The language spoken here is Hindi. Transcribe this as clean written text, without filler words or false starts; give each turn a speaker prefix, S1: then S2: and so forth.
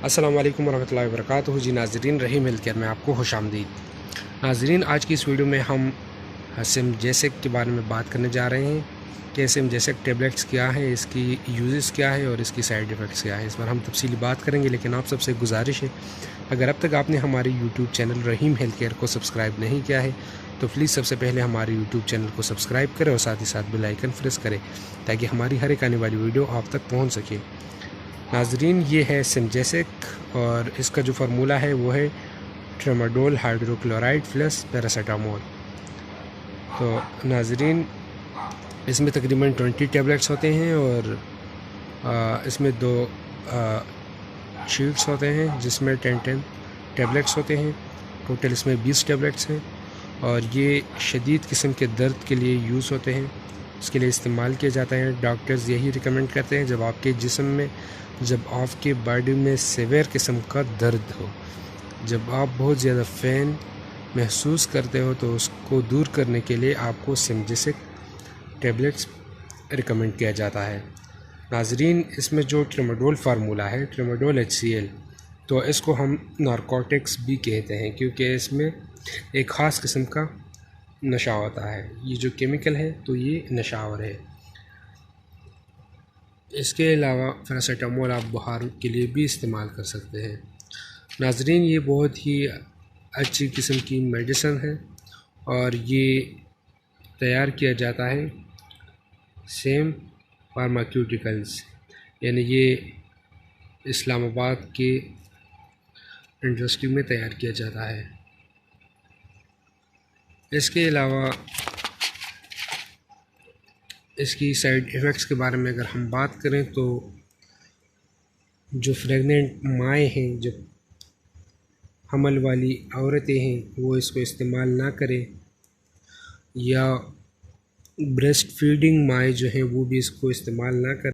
S1: अस्सलाम वालेकुम रहमतुल्लाहि व बरकातुहू। जी नाज़रीन, रहीम हेल्थ केयर में आपको खुशामदीद। नाज़रीन, आज की इस वीडियो में हम सिमजेसेक के बारे में बात करने जा रहे हैं कि सिमजेसेक टेबलेट्स क्या है, इसकी यूजेस क्या है और इसकी साइड इफ़ेक्ट्स क्या है। इस पर हम तफसीली बात करेंगे, लेकिन आप सबसे गुजारिश है, अगर अब तक आपने हमारे यूट्यूब चैनल रहीम हेल्थ केयर को सब्सक्राइब नहीं किया है तो प्लीज़ सबसे पहले हमारे यूट्यूब चैनल को सब्सक्राइब करें और साथ ही साथ बेल आइकन प्रेस करें ताकि हमारी हर एक आने वाली वीडियो आप तक पहुँच सके। नाज़रीन, ये है सिमजेसेक और इसका जो फार्मूला है वो है ट्रामाडोल हाइड्रोक्लोराइड प्लस पैरासीटामोल। तो नाज़रीन, इसमें तकरीबन 20 टैबलेट्स होते हैं और इसमें 2 शीट्स होते हैं जिसमें 10 टैबलेट्स होते हैं। टोटल इसमें 20 टैबलेट्स हैं और ये शदीद किस्म के दर्द के लिए यूज़ होते हैं, इसके लिए इस्तेमाल किया जाता है। डॉक्टर्स यही रिकमेंड करते हैं जब आपके जिस्म में, जब आपके बॉडी में सीवियर किस्म का दर्द हो, जब आप बहुत ज़्यादा पेन महसूस करते हो, तो उसको दूर करने के लिए आपको सिमजेसेक टैबलेट्स रिकमेंड किया जाता है। नाज़रीन, इसमें जो ट्रामाडोल फार्मूला है, ट्रामाडोल HCl, तो इसको हम नारकोटिक्स भी कहते हैं क्योंकि इसमें एक ख़ास किस्म का नशा होता है। ये जो केमिकल है तो ये नशावर है। इसके अलावा पैरासीटामोल आप बुखार के लिए भी इस्तेमाल कर सकते हैं। नाज़रीन, ये बहुत ही अच्छी किस्म की मेडिसिन है और ये तैयार किया जाता है सेम फार्मास्यूटिकल्स, यानी ये इस्लामाबाद के इंडस्ट्री में तैयार किया जाता है। इसके अलावा इसकी साइड इफ़ेक्ट्स के बारे में अगर हम बात करें तो जो प्रेग्नेंट माएँ हैं, जो हमल वाली औरतें हैं, वो इसको इस्तेमाल ना करें, या ब्रेस्ट फीडिंग माएँ जो हैं वो भी इसको इस्तेमाल ना करें।